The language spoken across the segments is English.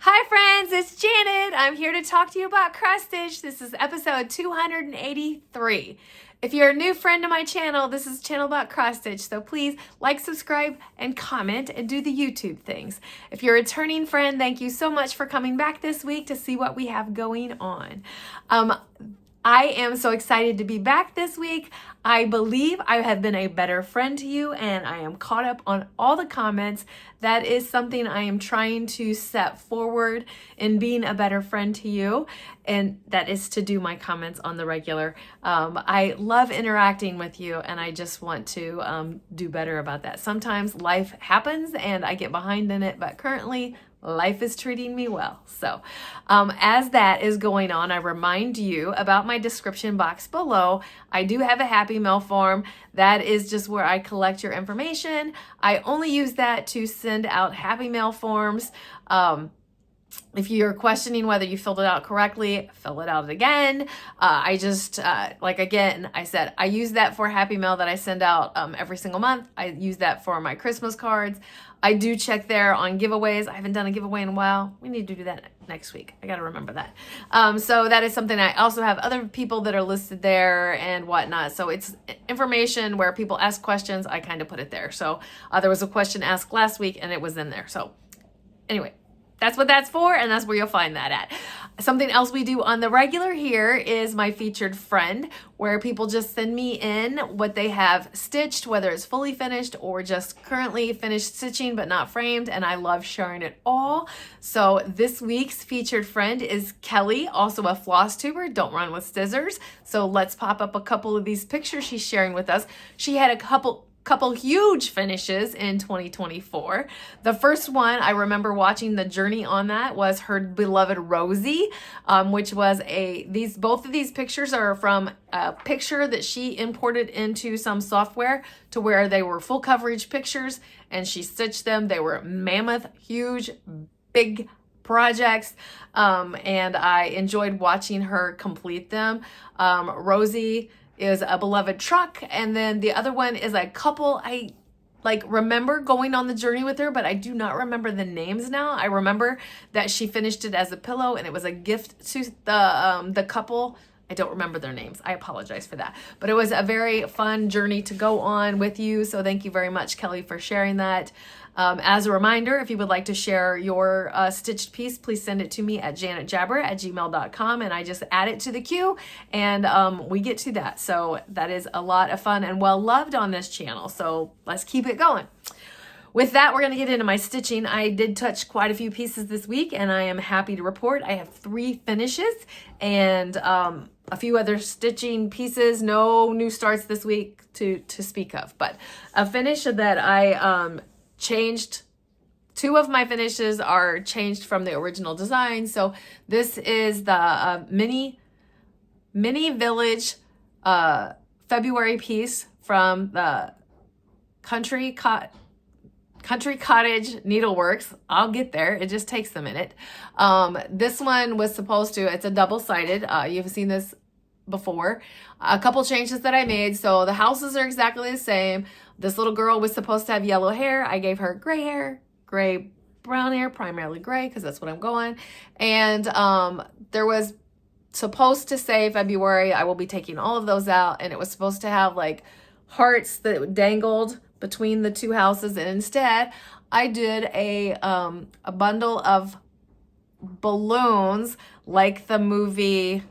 Hi friends, it's Janet. I'm here to talk to you about cross stitch. This is episode 283. If you're a new friend to my channel, this is channel about cross stitch, so please like, subscribe, and comment, and do the YouTube things. If you're a returning friend, thank you so much for coming back this week to see what we have going on. I am so excited to be back this week. I believe I have been a better friend to you and I am caught up on all the comments. That is something I am trying to set forward in being a better friend to you, and that is to do my comments on the regular. I love interacting with you and I just want to do better about that. Sometimes life happens and I get behind in it, but currently life is treating me well. So as that is going on, I remind you about my description box below. I do have a Happy Mail form. That is just where I collect your information. I only use that to send out Happy Mail forms. If you're questioning whether you filled it out correctly, fill it out again. Again, I said, I use that for Happy Mail that I send out every single month. I use that for my Christmas cards. I do check there on giveaways. I haven't done a giveaway in a while. We need to do that next week. I got to remember that. So that is something. I also have other people that are listed there and whatnot. So it's information where people ask questions. I kind of put it there. So there was a question asked last week and it was in there. So anyway, that's what that's for, and that's where you'll find that at. Something else we do on the regular here is my featured friend, where people just send me in what they have stitched, whether it's fully finished or just currently finished stitching but not framed, and I love sharing it all. So this week's featured friend is Kelly, also a floss tuber. Don't run with scissors. So let's pop up a couple of these pictures she's sharing with us. She had a couple huge finishes in 2024. The first one, I remember watching the journey on that, was her beloved Rosie, which was both of these pictures are from a picture that she imported into some software to where they were full coverage pictures and she stitched them. They were mammoth, huge, big projects, and I enjoyed watching her complete them. Rosie is a beloved truck, and then the other one is a couple I remember going on the journey with her, but I do not remember the names now. I remember that she finished it as a pillow and it was a gift to the couple. I don't remember their names. I apologize for that. But it was a very fun journey to go on with you. So thank you very much, Kelly, for sharing that. As a reminder, if you would like to share your stitched piece, please send it to me at janetjabber@gmail.com, and I just add it to the queue and we get to that. So that is a lot of fun and well loved on this channel. So let's keep it going. With that, we're going to get into my stitching. I did touch quite a few pieces this week, and I am happy to report I have 3 finishes and a few other stitching pieces. No new starts this week to speak of, but a finish that I changed. 2 of my finishes are changed from the original design. So this is the mini village February piece from the Country Cottage Needleworks. I'll get there. It just takes a minute. This one was supposed to, it's a double-sided. You've seen this before. A couple changes that I made. So the houses are exactly the same. This little girl was supposed to have yellow hair. I gave her gray hair, gray, brown hair, primarily gray because that's what I'm going. And there was supposed to say February. I will be taking all of those out, and it was supposed to have like hearts that dangled between the 2 houses, and instead I did a bundle of balloons like the movie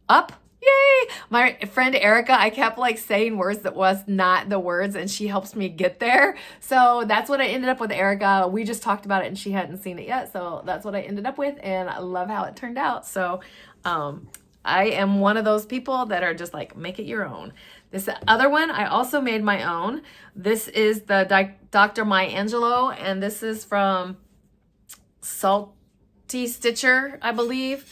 Up. Yay! My friend Erica, I kept saying words that was not the words, and she helps me get there. So that's what I ended up with, Erica. We just talked about it and she hadn't seen it yet. So that's what I ended up with, and I love how it turned out. So I am one of those people that are just make it your own. This other one, I also made my own. This is the Dr. Maya Angelou, and this is from Salty Stitcher, I believe.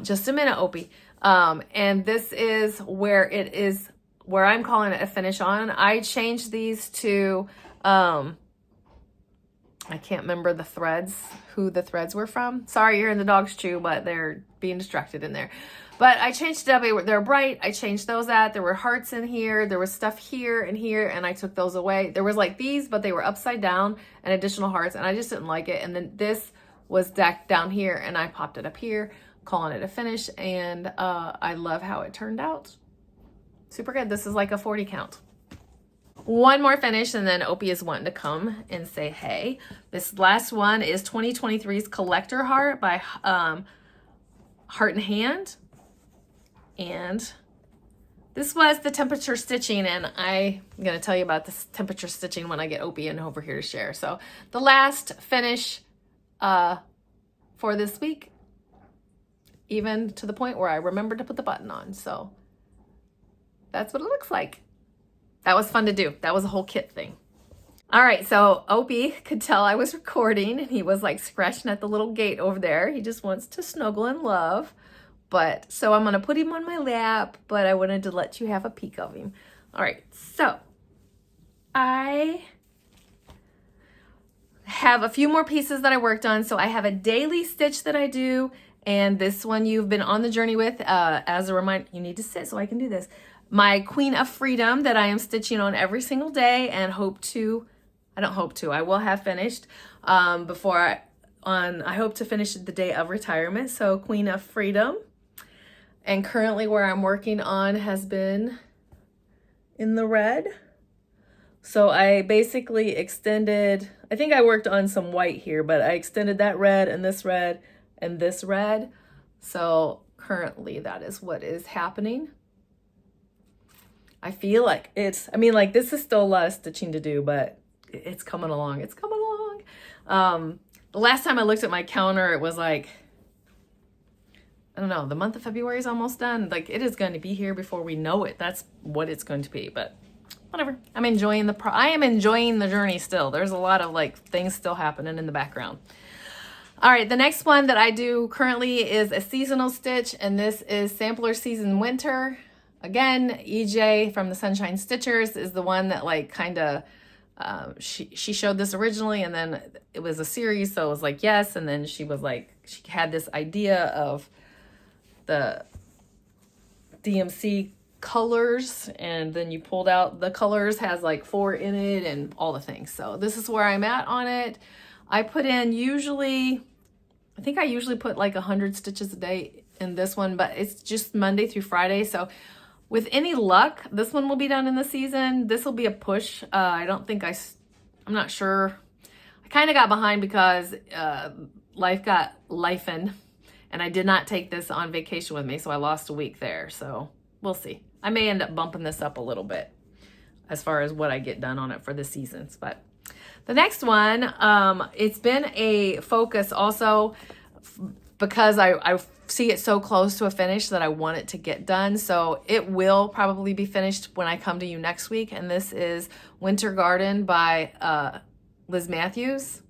Just a minute, Opie. And this is where I'm calling it a finish on. I changed these to, I can't remember the threads, who the threads were from. Sorry, you're in the dog's chew, but they're being distracted in there. But I changed it up. They're bright. I changed those out. There were hearts in here. There was stuff here and here, and I took those away. There was these, but they were upside down and additional hearts, and I just didn't like it. And then this was down here, and I popped it up here, calling it a finish, and I love how it turned out. Super good. This is like a 40 count. One more finish, and then Opie is wanting to come and say hey. This last one is 2023's Collector Heart by Heart and Hand. And this was the temperature stitching, and I'm going to tell you about this temperature stitching when I get Opie in over here to share. So the last finish for this week, even to the point where I remembered to put the button on. So that's what it looks like. That was fun to do. That was a whole kit thing. All right, so Opie could tell I was recording, and he was like scratching at the little gate over there. He just wants to snuggle and love. But so I'm gonna put him on my lap, but I wanted to let you have a peek of him. All right, so I have a few more pieces that I worked on. So I have a daily stitch that I do, and this one you've been on the journey with. As a reminder, you need to sit so I can do this. My Queen of Freedom that I am stitching on every single day, and I will have finished I hope to finish the day of retirement. So Queen of Freedom. And currently where I'm working on has been in the red. So I basically extended, I think I worked on some white here, but I extended that red and this red and this red. So currently that is what is happening. I feel like this is still a lot of stitching to do, but it's coming along. It's coming along. The last time I looked at my counter, it was like, I don't know, the month of February is almost done. Like, it is going to be here before we know it. That's what it's going to be, but whatever. I am enjoying the journey still. There's a lot of like things still happening in the background. All right, the next one that I do currently is a seasonal stitch, and this is Sampler Season Winter. Again, EJ from the Sunshine Stitchers is the one that like kind of, she showed this originally, and then it was a series, so it was like yes, and then she was like, she had this idea of the DMC colors, and then you pulled out the colors, has like 4 in it and all the things. So this is where I'm at on it. I put in I think I usually put like 100 stitches a day in this one, but it's just Monday through Friday. So with any luck, this one will be done in the season. This will be a push. I'm not sure. I kind of got behind because life got lifing, and I did not take this on vacation with me, so I lost a week there. So we'll see. I may end up bumping this up a little bit as far as what I get done on it for the seasons. But the next one, it's been a focus also because I see it so close to a finish that I want it to get done. So it will probably be finished when I come to you next week. And this is Winter Garden by Liz Matthews.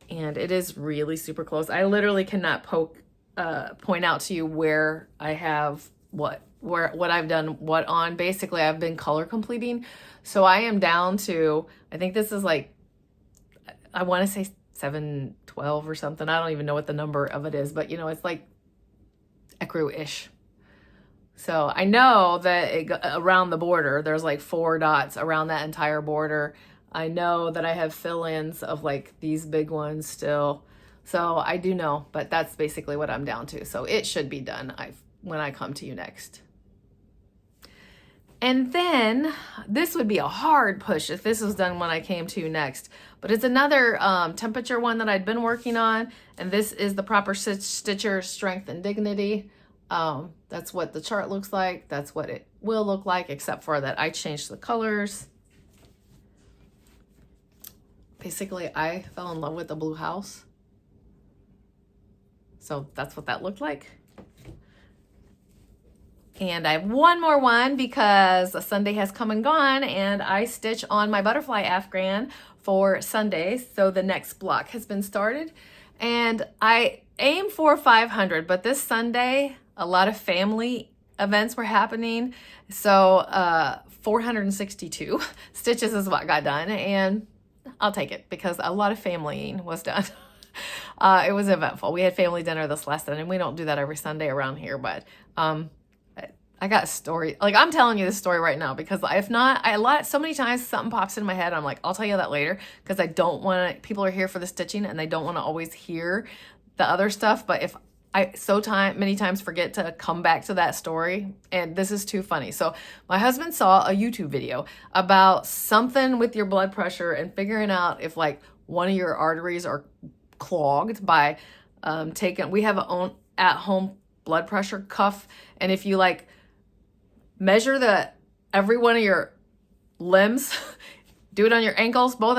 And it is really super close. I literally cannot point out to you where I have what I've done what on. Basically, I've been color completing. So I am down to, I think this is like, I want to say 712 or something. I don't even know what the number of it is, but it's like ecru-ish. So I know that around the border, there's like 4 dots around that entire border. I know that I have fill-ins of like these big ones still. So I do know, but that's basically what I'm down to. So it should be done when I come to you next. And then this would be a hard push if this was done when I came to you next. But it's another temperature one that I'd been working on. And this is the Proper Stitcher Strength and Dignity. That's what the chart looks like. That's what it will look like, except for that I changed the colors. Basically, I fell in love with the blue house. So that's what that looked like. And I have one more one because a Sunday has come and gone, and I stitch on my butterfly Afghan for Sundays. So the next block has been started, and I aim for 500, but this Sunday, a lot of family events were happening. So 462 stitches is what got done, and I'll take it because a lot of familying was done. It was eventful. We had family dinner this last Sunday, and we don't do that every Sunday around here, but I got a story. Like, I'm telling you this story right now because if not, so many times something pops in my head. I'm like, I'll tell you that later because I don't want to, people are here for the stitching and they don't want to always hear the other stuff. But if I many times forget to come back to that story, and this is too funny. So my husband saw a YouTube video about something with your blood pressure and figuring out if like one of your arteries are clogged by we have an at-home blood pressure cuff, and if you like measure every one of your limbs, do it on your ankles, both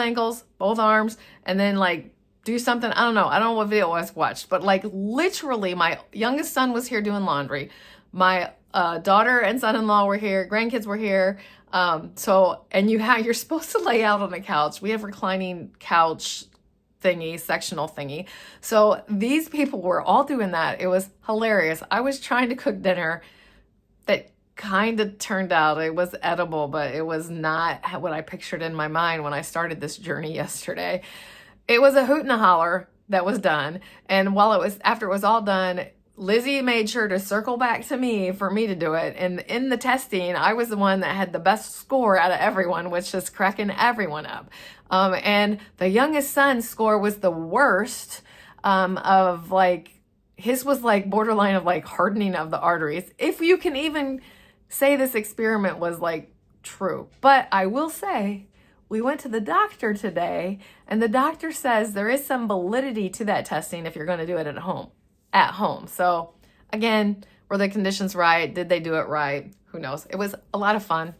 arms, and then like do something. I don't know what video I watched, but like literally my youngest son was here doing laundry. My daughter and son-in-law were here, grandkids were here. And you're supposed to lay out on the couch. We have reclining couch thingy, sectional thingy. So these people were all doing that. It was hilarious. I was trying to cook dinner that kind of turned out, it was edible, but it was not what I pictured in my mind when I started this journey yesterday. It was a hoot and a holler that was done. And after it was all done, Lizzie made sure to circle back to me for me to do it. And in the testing, I was the one that had the best score out of everyone, which is cracking everyone up. And the youngest son's score was the worst, of like, his was like borderline of like hardening of the arteries. If you can even say this experiment was like true. But I will say, we went to the doctor today and the doctor says there is some validity to that testing if you're going to do it at home. So again, were the conditions right? Did they do it right? Who knows? It was a lot of fun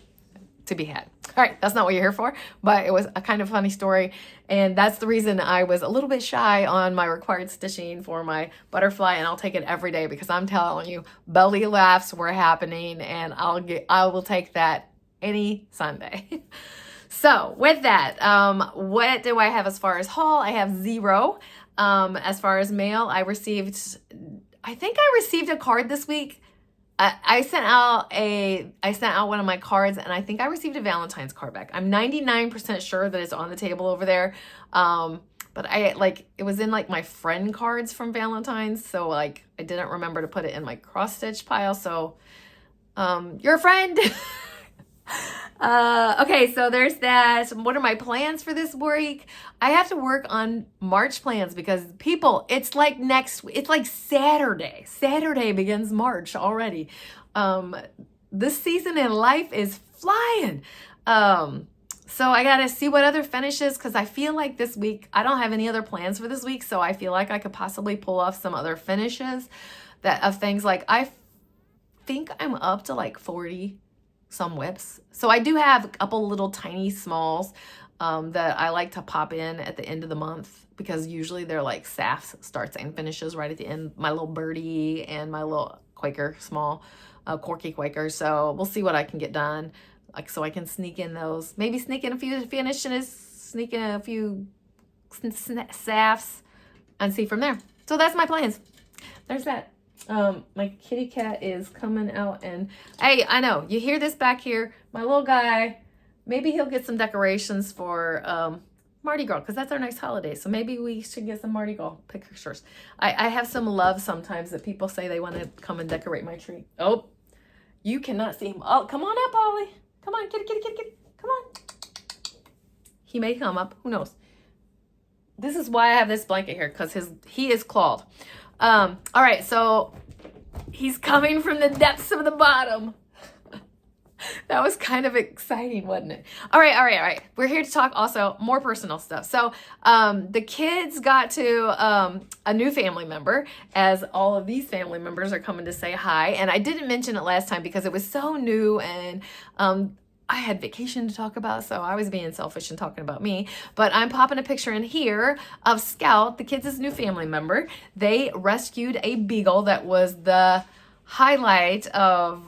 to be had. All right, that's not what you're here for, but it was a kind of funny story. And that's the reason I was a little bit shy on my required stitching for my butterfly, and I'll take it every day because I'm telling you, belly laughs were happening, and I will take that any Sunday. So with that, what do I have as far as haul? I have 0. As far as mail, I think I received a card this week. I sent out one of my cards, and I think I received a Valentine's card back. I'm 99% sure that it's on the table over there. But it was in like my friend cards from Valentine's. So like, I didn't remember to put it in my cross stitch pile. So, you're a friend. Okay, so there's that. What are my plans for this week? I have to work on March plans because people, it's like Saturday. Saturday begins March already. This season in life is flying. So I got to see what other finishes, because I feel like this week, I don't have any other plans for this week. So I feel like I could possibly pull off some other finishes of things like, I think I'm up to like 40 some whips. So I do have a couple little tiny smalls that I like to pop in at the end of the month, because usually they're like SAFs, starts and finishes right at the end. My little birdie and my little Quaker small, Corky Quaker. So we'll see what I can get done. Like, so I can sneak in those, maybe sneak in a few finishes, sneak in a few SAFs, and see from there. So that's my plans. There's that. My kitty cat is coming out, and hey, I know you hear this back here. My little guy, maybe he'll get some decorations for Mardi Gras, because that's our next holiday. So maybe we should get some Mardi Gras pictures. I have some love sometimes that people say they want to come and decorate my tree. Oh, you cannot see him. Oh, come on up, Ollie. Come on, kitty. Come on. He may come up. Who knows? This is why I have this blanket here, because he is clawed. All right, so he's coming from the depths of the bottom. That was kind of exciting, wasn't it? All right. We're here to talk also more personal stuff. So the kids got to a new family member, as all of these family members are coming to say hi. And I didn't mention it last time because it was so new, and I had vacation to talk about, so I was being selfish and talking about me. But I'm popping a picture in here of Scout, the kids' new family member. They rescued a beagle that was the highlight of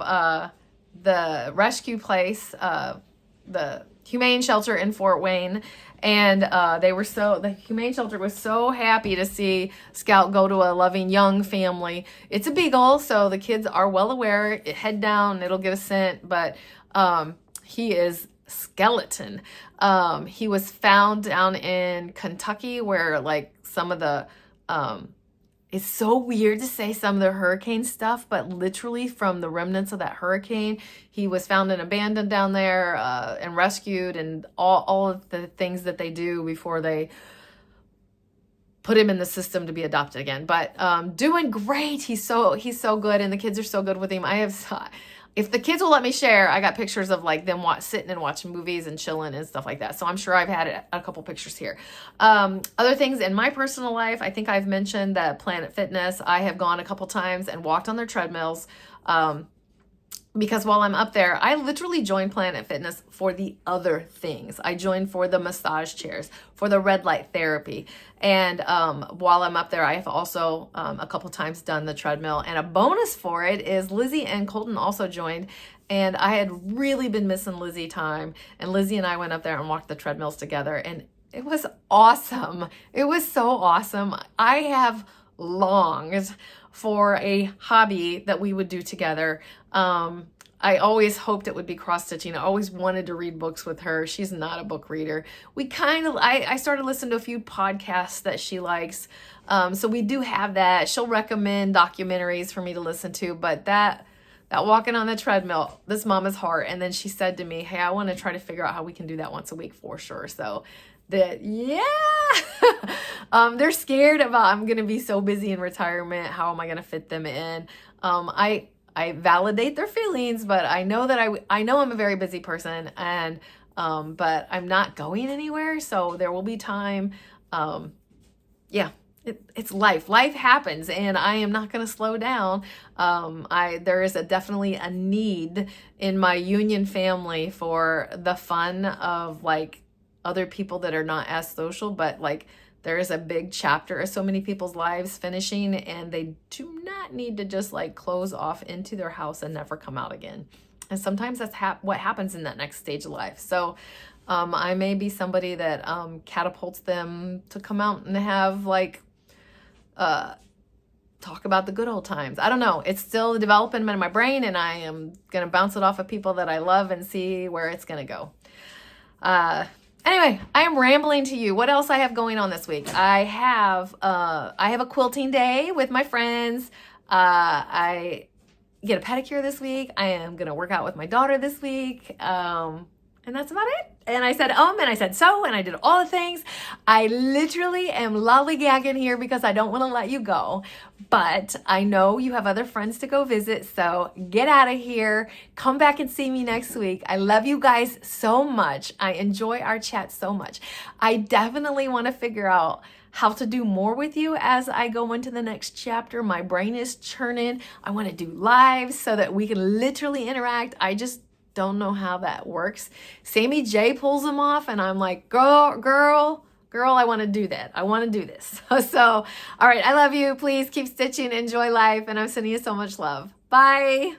the rescue place, the Humane Shelter in Fort Wayne. And the Humane Shelter was so happy to see Scout go to a loving young family. It's a beagle, so the kids are well aware. Head down, it'll get a scent, but he is skeleton. He was found down in Kentucky, where like some of the it's so weird to say some of the hurricane stuff, but literally from the remnants of that hurricane, he was found and abandoned down there and rescued, and all of the things that they do before they put him in the system to be adopted again. But doing great. He's so good, and the kids are so good with him. If the kids will let me share, I got pictures of like them sitting and watching movies and chilling and stuff like that. So I'm sure I've had a couple pictures here. Other things in my personal life, I think I've mentioned that Planet Fitness, I have gone a couple times and walked on their treadmills. Because while I'm up there, I literally joined Planet Fitness for the other things. I joined for the massage chairs, for the red light therapy. And while I'm up there, I have also a couple times done the treadmill. And a bonus for it is Lizzie and Colton also joined. And I had really been missing Lizzie time. And Lizzie and I went up there and walked the treadmills together. And it was awesome. It was so awesome. I have longed for a hobby that we would do together. I always hoped it would be cross stitching. I always wanted to read books with her. She's not a book reader. I started listening to a few podcasts that she likes. So we do have that. She'll recommend documentaries for me to listen to, but that walking on the treadmill, this mama's heart. And then she said to me, hey, I want to try to figure out how we can do that once a week for sure. So they're scared about, I'm going to be so busy in retirement. How am I going to fit them in? I validate their feelings, but I know that I know I'm a very busy person, and but I'm not going anywhere. So there will be time. It's life. Life happens, and I am not going to slow down. There is definitely a need in my union family for the fun of like other people that are not as social, but like there is a big chapter of so many people's lives finishing, and they do not need to just like close off into their house and never come out again. And sometimes that's what happens in that next stage of life. So I may be somebody that catapults them to come out and have like talk about the good old times. I don't know. It's still developing in my brain, and I am going to bounce it off of people that I love and see where it's going to go. Anyway, I am rambling to you. What else I have going on this week? I have a quilting day with my friends. I get a pedicure this week. I am going to work out with my daughter this week. And that's about it. And I said, and I said so, and I did all the things. I literally am lollygagging here because I don't want to let you go. But I know you have other friends to go visit, so get out of here. Come back and see me next week. I love you guys so much. I enjoy our chat so much. I definitely want to figure out how to do more with you as I go into the next chapter. My brain is churning. I want to do lives so that we can literally interact. I just don't know how that works. Sammy J pulls them off, and I'm like, girl, I want to do that. I want to do this. So, all right, I love you. Please keep stitching, enjoy life, and I'm sending you so much love. Bye.